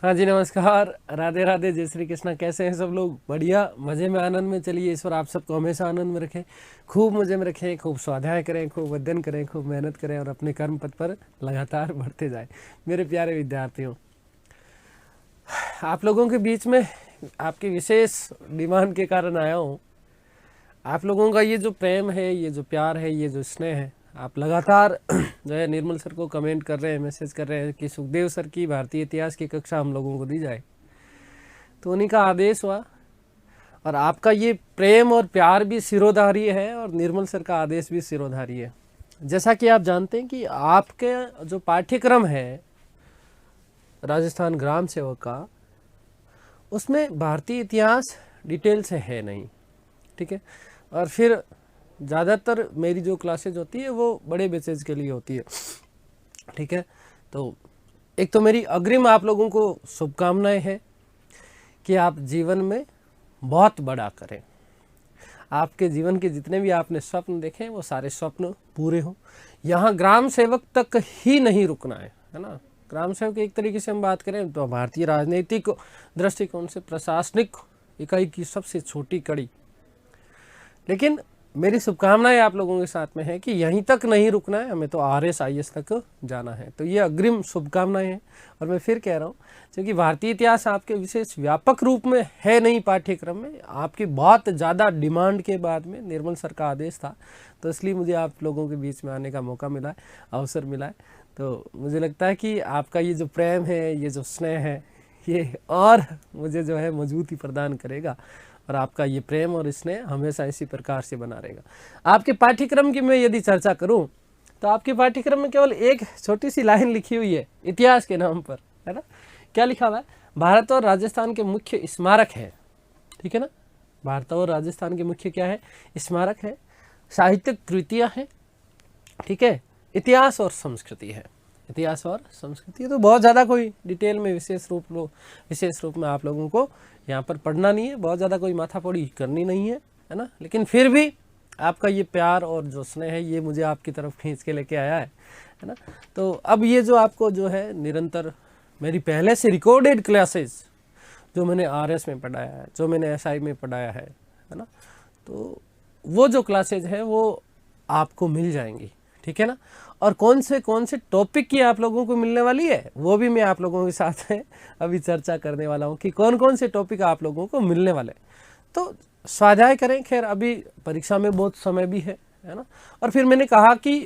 हाँ जी, नमस्कार, राधे राधे, जय श्री कृष्णा। कैसे हैं सब लोग? बढ़िया, मज़े में, आनंद में। चलिए, ईश्वर आप सबको हमेशा आनंद में रखें, खूब मज़े में रखें, खूब स्वाध्याय करें, खूब अध्ययन करें, खूब मेहनत करें और अपने कर्म पथ पर लगातार बढ़ते जाएं। मेरे प्यारे विद्यार्थियों, आप लोगों के बीच में आपकी विशेष डिमांड के कारण आया हूँ। आप लोगों का ये जो प्रेम है, ये जो प्यार है, ये जो स्नेह है, आप लगातार जो है निर्मल सर को कमेंट कर रहे हैं, मैसेज कर रहे हैं कि सुखदेव सर की भारतीय इतिहास की कक्षा हम लोगों को दी जाए। तो उन्हीं का आदेश हुआ और आपका ये प्रेम और प्यार भी सिरोधार्य है और निर्मल सर का आदेश भी सिरोधार्य है। जैसा कि आप जानते हैं कि आपके जो पाठ्यक्रम है राजस्थान ग्राम सेवक का, उसमें भारतीय इतिहास डिटेल से है नहीं, ठीक है। और फिर ज़्यादातर मेरी जो क्लासेज होती है वो बड़े बैचेज के लिए होती है, ठीक है। तो एक तो मेरी अग्रिम आप लोगों को शुभकामनाएं हैं कि आप जीवन में बहुत बड़ा करें। आपके जीवन के जितने भी आपने स्वप्न देखे हैं वो सारे स्वप्न पूरे हों। यहाँ ग्राम सेवक तक ही नहीं रुकना है ना। ग्राम सेवक एक तरीके से हम बात करें तो भारतीय राजनीतिक दृष्टिकोण से प्रशासनिक इकाई की सबसे छोटी कड़ी। लेकिन मेरी शुभकामनाएं आप लोगों के साथ में है कि यहीं तक नहीं रुकना है, हमें तो RS-IS तक जाना है। तो ये अग्रिम शुभकामनाएं हैं। और मैं फिर कह रहा हूँ, क्योंकि भारतीय इतिहास आपके विशेष व्यापक रूप में है नहीं पाठ्यक्रम में, आपकी बहुत ज़्यादा डिमांड के बाद में निर्मल सर का आदेश था, तो इसलिए मुझे आप लोगों के बीच में आने का मौका मिला है, अवसर मिला है। तो मुझे लगता है कि आपका ये जो प्रेम है, ये जो स्नेह है, ये और मुझे जो है मजबूती प्रदान करेगा और आपका ये प्रेम और स्नेह हमेशा इसी प्रकार से बना रहेगा। आपके पाठ्यक्रम की मैं यदि चर्चा करूं तो आपके पाठ्यक्रम में केवल एक छोटी सी लाइन लिखी हुई है इतिहास के नाम पर, है ना। क्या लिखा हुआ है? भारत और राजस्थान के मुख्य स्मारक है, ठीक है ना। भारत और राजस्थान के मुख्य क्या है? स्मारक है, साहित्यिक कृतियाँ हैं, ठीक है, इतिहास और संस्कृति है। इतिहास और संस्कृति तो बहुत ज़्यादा कोई डिटेल में विशेष रूप में आप लोगों को यहाँ पर पढ़ना नहीं है, बहुत ज़्यादा कोई माथापड़ी करनी नहीं है ना। लेकिन फिर भी आपका ये प्यार और जो स्नेह है ये मुझे आपकी तरफ खींच के लेके आया है ना। तो अब ये जो आपको जो है निरंतर मेरी पहले से रिकॉर्डेड क्लासेस जो मैंने RS में पढ़ाया है, जो मैंने SI में पढ़ाया है ना, तो वो जो क्लासेज है वो आपको मिल जाएंगी, ठीक है ना। और कौन से टॉपिक की आप लोगों को मिलने वाली है वो भी मैं आप लोगों के साथ में अभी चर्चा करने वाला हूँ कि कौन से टॉपिक आप लोगों को मिलने वाले। तो स्वाध्याय करें, खैर अभी परीक्षा में बहुत समय भी है ना। और फिर मैंने कहा कि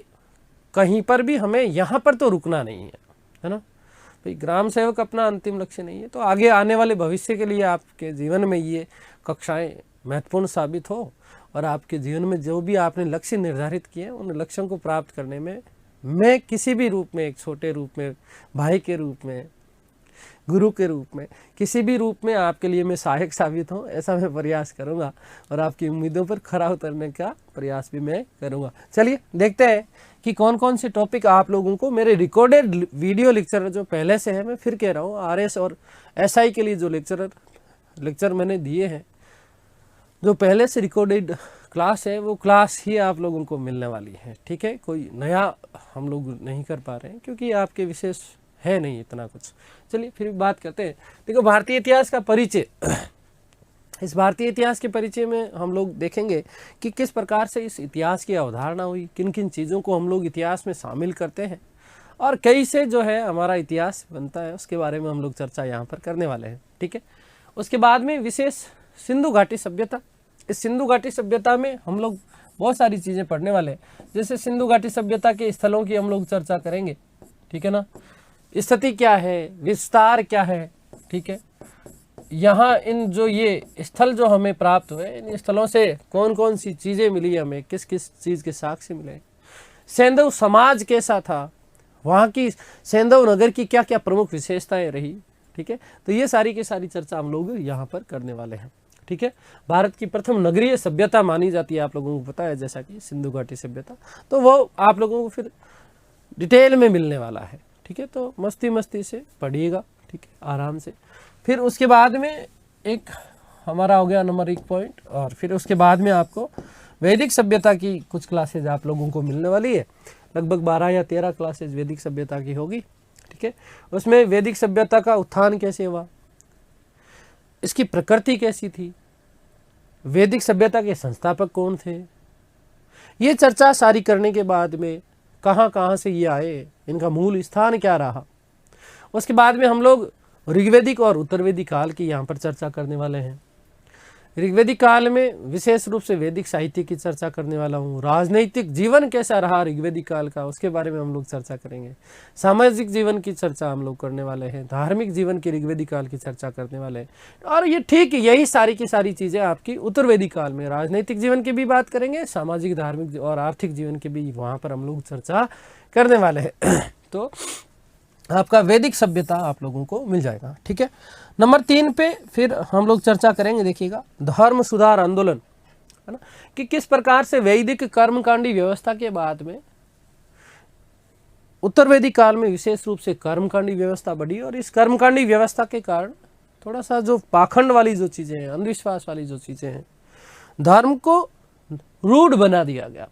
कहीं पर भी हमें यहाँ पर तो रुकना नहीं है ना। भाई ग्राम सेवक अपना अंतिम लक्ष्य नहीं है, तो आगे आने वाले भविष्य के लिए आपके जीवन में ये कक्षाएं महत्वपूर्ण साबित हो और आपके जीवन में जो भी आपने लक्ष्य निर्धारित किए उन लक्ष्यों को प्राप्त करने में मैं किसी भी रूप में, एक छोटे रूप में, भाई के रूप में, गुरु के रूप में, किसी भी रूप में आपके लिए मैं सहायक साबित हूँ, ऐसा मैं प्रयास करूँगा और आपकी उम्मीदों पर खरा उतरने का प्रयास भी मैं करूँगा। चलिए देखते हैं कि कौन से टॉपिक आप लोगों को मेरे रिकॉर्डेड वीडियो लेक्चर जो पहले से है, मैं फिर कह रहा हूँ RS और SI के लिए जो लेक्चर मैंने दिए हैं, जो पहले से रिकॉर्डेड क्लास है वो क्लास ही आप लोगों को मिलने वाली है, ठीक है। कोई नया हम लोग नहीं कर पा रहे हैं क्योंकि आपके विशेष है नहीं इतना कुछ। चलिए फिर बात करते हैं। देखो, भारतीय इतिहास का परिचय इस भारतीय इतिहास के परिचय में हम लोग देखेंगे कि किस प्रकार से इस इतिहास की अवधारणा हुई, किन किन चीज़ों को हम लोग इतिहास में शामिल करते हैं और कैसे जो है हमारा इतिहास बनता है, उसके बारे में हम लोग चर्चा यहाँ पर करने वाले हैं, ठीक है। उसके बाद में विशेष सिंधु घाटी सभ्यता। इस सिंधु घाटी सभ्यता में हम लोग बहुत सारी चीज़ें पढ़ने वाले हैं। जैसे सिंधु घाटी सभ्यता के स्थलों की हम लोग चर्चा करेंगे, ठीक है ना। स्थिति क्या है, विस्तार क्या है, ठीक है। यहाँ इन जो ये स्थल जो हमें प्राप्त हुए, इन स्थलों से कौन सी चीज़ें मिली हमें, किस किस चीज़ के साक्ष्य मिले, सेंधव समाज कैसा था, वहाँ की सेंधव नगर की क्या क्या प्रमुख विशेषताएं रही, ठीक है। तो ये सारी की सारी चर्चा हम लोग यहाँ पर करने वाले हैं, ठीक है। भारत की प्रथम नगरीय सभ्यता मानी जाती है, आप लोगों को पता है, जैसा कि सिंधु घाटी सभ्यता, तो वो आप लोगों को फिर डिटेल में मिलने वाला है, ठीक है। तो मस्ती से पढ़िएगा, ठीक है, आराम से। फिर उसके बाद में एक हमारा हो गया नंबर 1 पॉइंट, और फिर उसके बाद में आपको वैदिक सभ्यता की कुछ क्लासेज आप लोगों को मिलने वाली है। लगभग 12 या 13 क्लासेज वैदिक सभ्यता की होगी, ठीक ठीक है। उसमें वैदिक सभ्यता का उत्थान कैसे हुआ, इसकी प्रकृति कैसी थी, वैदिक सभ्यता के संस्थापक कौन थे, ये चर्चा सारी करने के बाद में कहाँ कहाँ से ये आए, इनका मूल स्थान क्या रहा। उसके बाद में हम लोग ऋग्वैदिक और उत्तरवैदिक काल की यहाँ पर चर्चा करने वाले हैं। ऋग्वैदिक काल में विशेष रूप से वैदिक साहित्य की चर्चा करने वाला हूँ। राजनीतिक जीवन कैसा रहा ऋग्वैदिक काल का, उसके बारे में हम लोग चर्चा करेंगे। सामाजिक जीवन की चर्चा हम लोग करने वाले हैं। धार्मिक जीवन की ऋग्वैदिक काल की चर्चा करने वाले हैं। और ये ठीक यही सारी की सारी चीज़ें आपकी उत्तरवैदिक काल में, राजनीतिक जीवन की भी बात करेंगे, सामाजिक, धार्मिक और आर्थिक जीवन की भी वहाँ पर हम लोग चर्चा करने वाले हैं। तो आपका वैदिक सभ्यता आप लोगों को मिल जाएगा, ठीक है। नंबर 3 पे फिर हम लोग चर्चा करेंगे, देखिएगा, धर्म सुधार आंदोलन, है ना, कि किस प्रकार से वैदिक कर्मकांडी व्यवस्था के बाद में उत्तर वैदिक काल में विशेष रूप से कर्मकांडी व्यवस्था बढ़ी, और इस कर्मकांडी व्यवस्था के कारण थोड़ा सा जो पाखंड वाली जो चीजें हैं, अंधविश्वास वाली जो चीजें हैं, धर्म को रूढ़ बना दिया गया,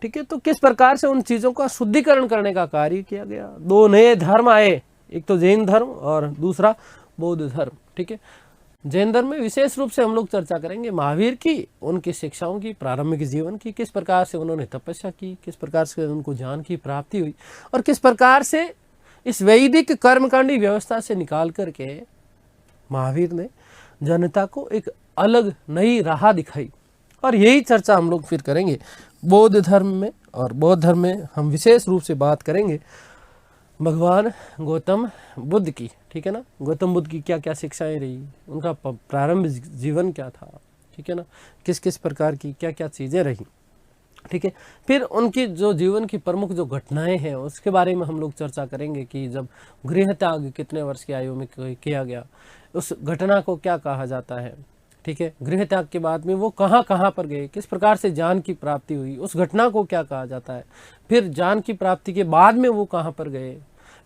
ठीक है। तो किस प्रकार से उन चीजों का शुद्धिकरण करने का कार्य किया गया। 2 नए धर्म आए, एक तो जैन धर्म और दूसरा बौद्ध धर्म, ठीक है। जैन धर्म में विशेष रूप से हम लोग चर्चा करेंगे महावीर की, उनकी शिक्षाओं की, प्रारंभिक जीवन की, किस प्रकार से उन्होंने तपस्या की, किस प्रकार से उनको ज्ञान की प्राप्ति हुई, और किस प्रकार से इस वैदिक कर्मकांडी व्यवस्था से निकाल करके महावीर ने जनता को एक अलग नई राह दिखाई। और यही चर्चा हम लोग फिर करेंगे बौद्ध धर्म में। और बौद्ध धर्म में हम विशेष रूप से बात करेंगे भगवान गौतम बुद्ध की, ठीक है ना। गौतम बुद्ध की क्या क्या शिक्षाएं रही, उनका प्रारंभ जीवन क्या था, ठीक है ना, किस किस प्रकार की क्या क्या चीज़ें रही, ठीक है। फिर उनकी जो जीवन की प्रमुख जो घटनाएं हैं उसके बारे में हम लोग चर्चा करेंगे कि जब गृह त्याग कितने वर्ष की आयु में किया गया, उस घटना को क्या कहा जाता है, ठीक है। गृह त्याग के बाद में वो कहाँ कहाँ पर गए, किस प्रकार से ज्ञान की प्राप्ति हुई, उस घटना को क्या कहा जाता है। फिर ज्ञान की प्राप्ति के बाद में वो कहाँ पर गए,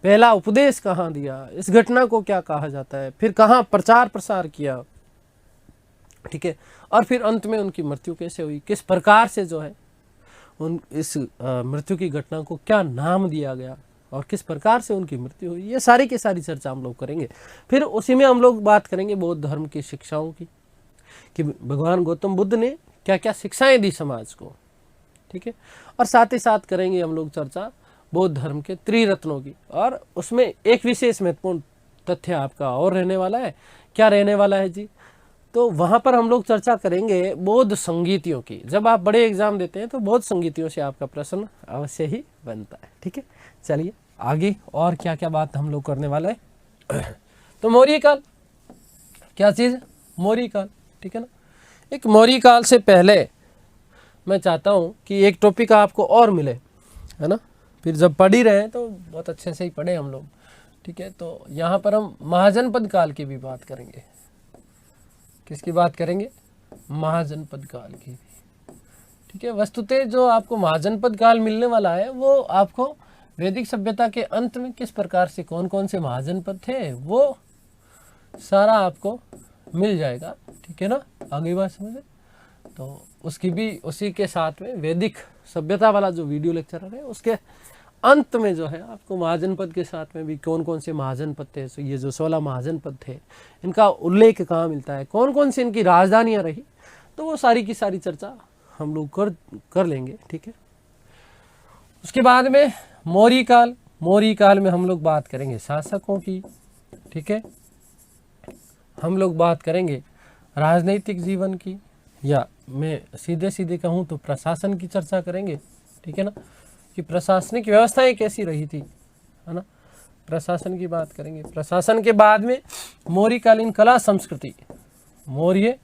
पहला उपदेश कहाँ दिया, इस घटना को क्या कहा जाता है। फिर कहाँ प्रचार प्रसार किया, ठीक है। और फिर अंत में उनकी मृत्यु कैसे हुई, किस प्रकार से जो है उन इस मृत्यु की घटना को क्या नाम दिया गया, और किस प्रकार से उनकी मृत्यु हुई। ये सारी की सारी चर्चा हम लोग करेंगे। फिर उसी में हम लोग बात करेंगे बौद्ध धर्म की शिक्षाओं की, कि भगवान गौतम बुद्ध ने क्या क्या शिक्षाएं दी समाज को, ठीक है। और साथ ही साथ करेंगे हम लोग चर्चा बौद्ध धर्म के त्रिरत्नों की। और उसमें एक विशेष महत्वपूर्ण तथ्य आपका और रहने वाला है। क्या रहने वाला है जी, तो वहाँ पर हम लोग चर्चा करेंगे बौद्ध संगीतियों की। जब आप बड़े एग्जाम देते हैं तो बौद्ध संगीतियों से आपका प्रश्न अवश्य ही बनता है, ठीक है। चलिए आगे और क्या क्या बात हम लोग करने वाले हैं। तो मौर्य काल, क्या चीज़, मौर्य काल, ठीक है ना। एक मौर्य काल से पहले मैं चाहता हूँ कि एक टॉपिक आपको और मिले, है ना। फिर जब पढ़ ही रहे हैं तो बहुत अच्छे से ही पढ़े हम लोग, ठीक है। तो यहाँ पर हम महाजनपद काल की भी बात करेंगे। किसकी बात करेंगे, महाजनपद काल की, ठीक है। वस्तुतः जो आपको महाजनपद काल मिलने वाला है वो आपको वैदिक सभ्यता के अंत में किस प्रकार से कौन कौन से महाजनपद थे वो सारा आपको मिल जाएगा, ठीक है ना। आगे बात समझे तो उसकी भी उसी के साथ में वैदिक सभ्यता वाला जो वीडियो लेक्चर है उसके अंत में जो है आपको महाजनपद के साथ में भी कौन कौन से महाजनपद थे, ये जो 16 महाजनपद थे इनका उल्लेख कहाँ मिलता है, कौन कौन सी इनकी राजधानियाँ रही, तो वो सारी की सारी चर्चा हम लोग कर लेंगे, ठीक है। उसके बाद में मौर्य काल, मौर्य काल में हम लोग बात करेंगे शासकों की, ठीक है। हम लोग बात करेंगे राजनीतिक जीवन की, या मैं सीधे सीधे कहूँ तो प्रशासन की चर्चा करेंगे, ठीक है ना, कि प्रशासनिक व्यवस्थाएं कैसी रही थी, है ना। प्रशासन की बात करेंगे। प्रशासन के बाद में मौर्यकालीन कला संस्कृति, मौर्य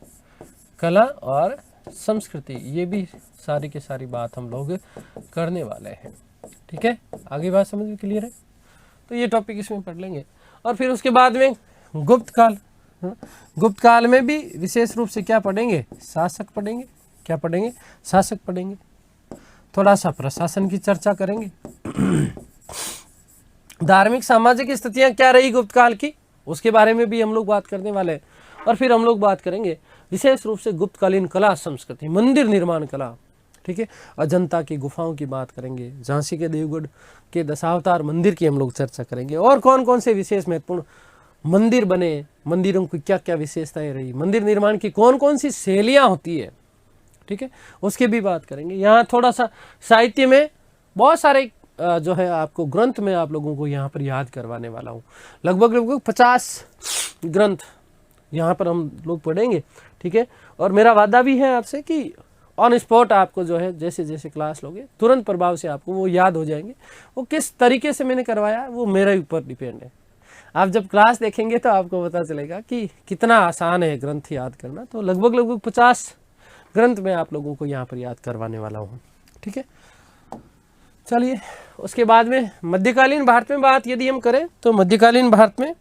कला और संस्कृति, ये भी सारी की सारी बात हम लोग करने वाले हैं, ठीक है। आगे बात समझ में क्लियर है, तो ये टॉपिक इसमें पढ़ लेंगे। और फिर उसके बाद में गुप्त काल, गुप्त काल में भी विशेष रूप से क्या पढ़ेंगे, शासक पढ़ेंगे। क्या पढ़ेंगे, शासक पढ़ेंगे। थोड़ा सा प्रशासन की चर्चा करेंगे। धार्मिक सामाजिक स्थितियां क्या रही गुप्त काल की, उसके बारे में भी हम लोग बात करने वाले हैं। और फिर हम लोग बात करेंगे विशेष रूप से गुप्तकालीन कला संस्कृति, मंदिर निर्माण कला, ठीक है। अजंता की गुफाओं की बात करेंगे, झांसी के देवगढ़ के दशावतार मंदिर की हम लोग चर्चा करेंगे, और कौन कौन से विशेष महत्वपूर्ण मंदिर बने, मंदिरों की क्या क्या विशेषताएं रही, मंदिर निर्माण की कौन कौन सी शैलियाँ होती है, ठीक है, उसकी भी बात करेंगे। यहाँ थोड़ा सा साहित्य में बहुत सारे जो है आपको ग्रंथ में आप लोगों को यहाँ पर याद करवाने वाला हूँ। लगभग 50 ग्रंथ यहाँ पर हम लोग पढ़ेंगे, ठीक है। और मेरा वादा भी है आपसे कि ऑन स्पॉट आपको जो है जैसे जैसे क्लास लोगे तुरंत प्रभाव से आपको वो याद हो जाएंगे। वो किस तरीके से मैंने करवाया वो मेरे ऊपर डिपेंड है। आप जब क्लास देखेंगे तो आपको पता चलेगा कि कितना आसान है ग्रंथ याद करना। तो लगभग 50 ग्रंथ मैं आप लोगों को यहाँ पर याद करवाने वाला हूँ, ठीक है। चलिए, उसके बाद में मध्यकालीन भारत में बात यदि हम करें तो मध्यकालीन भारत में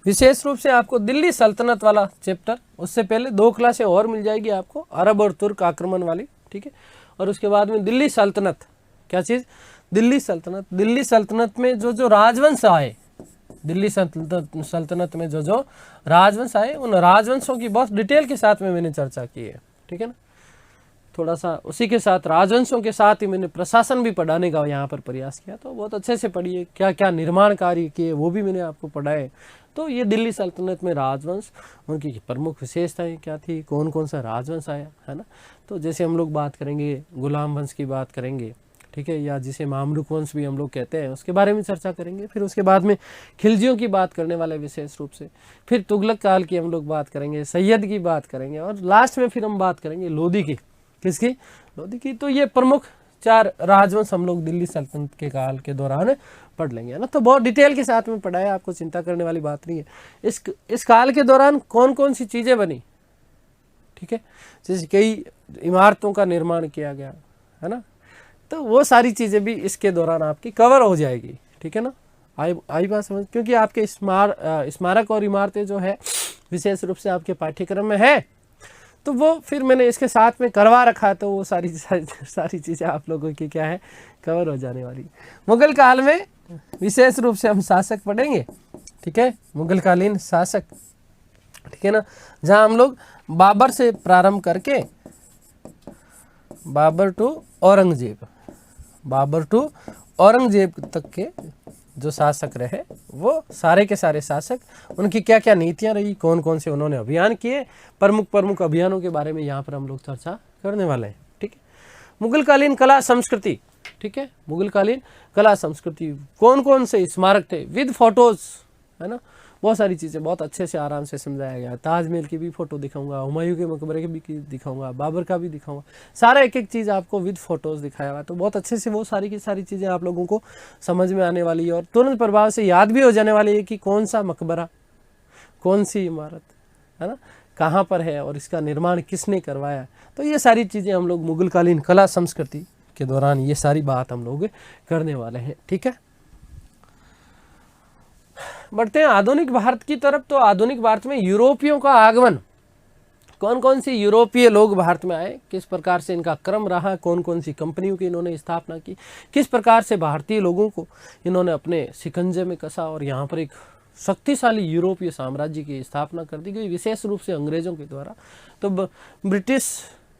विशेष रूप से आपको दिल्ली सल्तनत वाला चैप्टर, उससे पहले 2 क्लासें और मिल जाएगी आपको अरब और तुर्क आक्रमण वाली, ठीक है। और उसके बाद में दिल्ली सल्तनत, क्या चीज़, दिल्ली सल्तनत। दिल्ली सल्तनत में जो जो राजवंश आए, दिल्ली सल्तनत में जो जो राजवंश आए, उन राजवंशों की बहुत डिटेल के साथ में मैंने चर्चा की है, ठीक है ना। थोड़ा सा उसी के साथ राजवंशों के साथ ही मैंने प्रशासन भी पढ़ाने का यहाँ पर प्रयास किया। तो बहुत अच्छे से पढ़िए, क्या क्या निर्माण कार्य किए वो भी मैंने आपको पढ़ाए। तो ये दिल्ली सल्तनत में राजवंश, उनकी प्रमुख विशेषताएं क्या थी, कौन कौन सा राजवंश आया, है ना। तो जैसे हम लोग बात करेंगे गुलाम वंश की बात करेंगे, ठीक है, या जिसे मामलुक वंश भी हम लोग कहते हैं, उसके बारे में चर्चा करेंगे। फिर उसके बाद में खिलजियों की बात करने वाले विशेष रूप से, फिर तुगलक काल की हम लोग बात करेंगे, सैयद की बात करेंगे, और लास्ट में फिर हम बात करेंगे लोधी की। किसकी, लोधी की। तो ये प्रमुख 4 राजवंश हम लोग दिल्ली सल्तनत के काल के दौरान पढ़ लेंगे ना। तो बहुत डिटेल के साथ में पढ़ाया, आपको चिंता करने वाली बात नहीं है। इस काल के दौरान कौन कौन सी चीज़ें बनी, ठीक है, जैसे कई इमारतों का निर्माण किया गया, है ना। तो वो सारी चीज़ें भी इसके दौरान आपकी कवर हो जाएगी, ठीक है ना। आई बात समझ, क्योंकि आपके स्मारक और इमारतें जो है विशेष रूप से आपके पाठ्यक्रम में है, तो वो फिर मैंने इसके साथ में करवा रखा है। तो वो सारी चीज़ें आप लोगों की क्या है, कवर हो जाने वाली। मुगल काल में विशेष रूप से हम शासक पढ़ेंगे, ठीक है, मुगल कालीन शासक, ठीक है ना, जहाँ हम लोग बाबर से प्रारंभ करके बाबर टू औरंगजेब तक के जो शासक रहे, वो सारे के सारे शासक, उनकी क्या क्या नीतियां रही, कौन कौन से उन्होंने अभियान किए, प्रमुख अभियानों के बारे में यहाँ पर हम लोग चर्चा करने वाले हैं, ठीक है। मुगलकालीन कला संस्कृति, ठीक है, मुगलकालीन कला संस्कृति, कौन कौन से स्मारक थे विद फोटोज, है ना, बहुत सारी चीज़ें बहुत अच्छे से आराम से समझाया गया। ताजमहल की भी फोटो दिखाऊंगा, हुमायूं के मकबरे की भी दिखाऊंगा, बाबर का भी दिखाऊंगा, सारा एक एक चीज़ आपको विद फोटोज दिखाया हुआ। तो बहुत अच्छे से वो सारी की सारी चीज़ें आप लोगों को समझ में आने वाली है, और तुरंत प्रभाव से याद भी हो जाने वाली है कि कौन सा मकबरा, कौन सी इमारत, है ना, कहाँ पर है, और इसका निर्माण किसने करवाया। तो ये सारी चीज़ें हम लोग मुगलकालीन कला संस्कृति के दौरान ये सारी बात हम लोग करने वाले हैं, ठीक है। बढ़ते हैं आधुनिक भारत की तरफ। तो आधुनिक भारत में यूरोपियों का आगमन, कौन कौन सी यूरोपीय लोग भारत में आए, किस प्रकार से इनका क्रम रहा, कौन कौन सी कंपनियों की इन्होंने स्थापना की, किस प्रकार से भारतीय लोगों को इन्होंने अपने शिकंजे में कसा, और यहाँ पर एक शक्तिशाली यूरोपीय साम्राज्य की स्थापना कर दी गई, विशेष रूप से अंग्रेजों के द्वारा। तो ब्रिटिश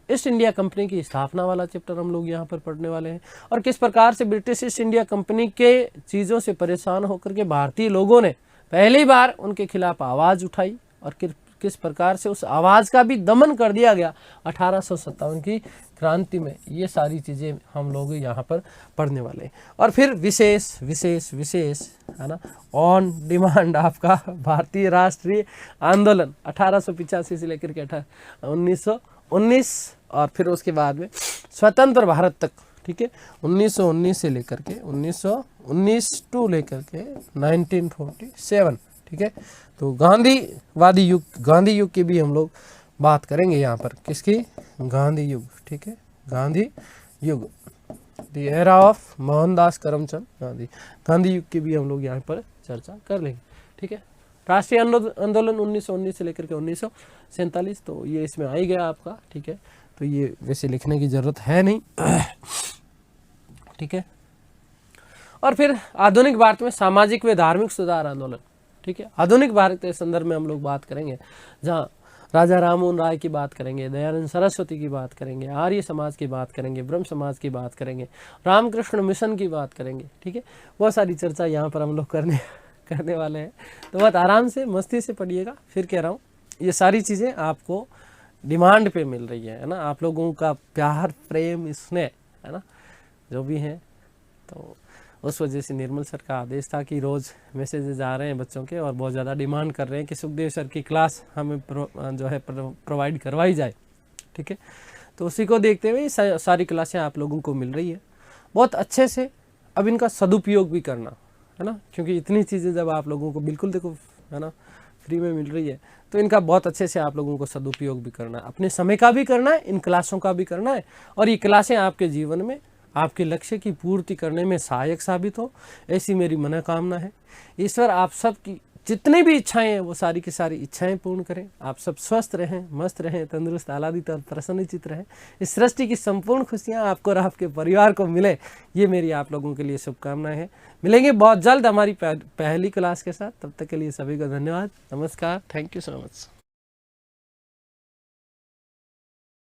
ईस्ट इंडिया कंपनी की स्थापना वाला चैप्टर हम लोग यहाँ पर पढ़ने वाले हैं, और किस प्रकार से ब्रिटिश ईस्ट इंडिया कंपनी के चीज़ों से परेशान होकर के भारतीय लोगों ने पहली बार उनके खिलाफ आवाज़ उठाई, और किस प्रकार से उस आवाज़ का भी दमन कर दिया गया 1857 की क्रांति में। ये सारी चीज़ें हम लोग यहाँ पर पढ़ने वाले हैं। और फिर विशेष विशेष विशेष, है ना, ऑन डिमांड आपका भारतीय राष्ट्रीय आंदोलन 1885 से लेकर के 1919, और फिर उसके बाद में स्वतंत्र भारत तक, ठीक है, 1919 से लेकर के 1919 टू लेकर के 1947, ठीक है। तो गांधी युग की भी हम लोग बात करेंगे यहाँ पर, किसकी, गांधी युग, ठीक है, गांधी युग, the era of Mohandas Karamchand Gandhi युग की भी हम लोग यहाँ पर चर्चा कर लेंगे, ठीक है। राष्ट्रीय आंदोलन 1919 से लेकर के 1947, तो ये इसमें आ ही गया आपका, ठीक है। तो ये वैसे लिखने की जरूरत है नहीं, ठीक है। और फिर आधुनिक भारत में सामाजिक व धार्मिक सुधार आंदोलन, ठीक है। आधुनिक भारत के संदर्भ में हम लोग बात करेंगे, जहाँ राजा राममोहन राय की बात करेंगे, दयानंद सरस्वती की बात करेंगे, आर्य समाज की बात करेंगे, ब्रह्म समाज की बात करेंगे, रामकृष्ण मिशन की बात करेंगे। ठीक है, बहुत सारी चर्चा यहाँ पर हम लोग करने वाले हैं। तो बहुत आराम से मस्ती से पढ़िएगा। फिर कह रहा हूँ ये सारी चीज़ें आपको डिमांड पे मिल रही है ना, आप लोगों का प्यार, प्रेम, स्नेह, है ना, जो भी है। तो उस वजह से निर्मल सर का आदेश था कि रोज़ मैसेजेस आ रहे हैं बच्चों के और बहुत ज़्यादा डिमांड कर रहे हैं कि सुखदेव सर की क्लास हमें जो है प्रोवाइड करवाई जाए। ठीक है, तो उसी को देखते हुए सारी क्लासें आप लोगों को मिल रही है बहुत अच्छे से। अब इनका सदुपयोग भी करना, है ना, क्योंकि इतनी चीज़ें जब आप लोगों को बिल्कुल देखो, है ना, फ्री में मिल रही है, तो इनका बहुत अच्छे से आप लोगों को सदुपयोग भी करना है, अपने समय का भी करना है, इन क्लासों का भी करना है। और ये क्लासें आपके जीवन में आपके लक्ष्य की पूर्ति करने में सहायक साबित हो, ऐसी मेरी मनोकामना है। ईश्वर आप सब की जितनी भी इच्छाएं हैं वो सारी की सारी इच्छाएं पूर्ण करें। आप सब स्वस्थ रहें, मस्त रहें, तंदुरुस्त, आह्लादित और प्रसन्नचित्त रहें। इस सृष्टि की संपूर्ण खुशियां आपको और आपके परिवार को मिले, ये मेरी आप लोगों के लिए शुभकामनाएं हैं। मिलेंगे बहुत जल्द हमारी पहली क्लास के साथ। तब तक के लिए सभी को धन्यवाद, नमस्कार, थैंक यू सो मच।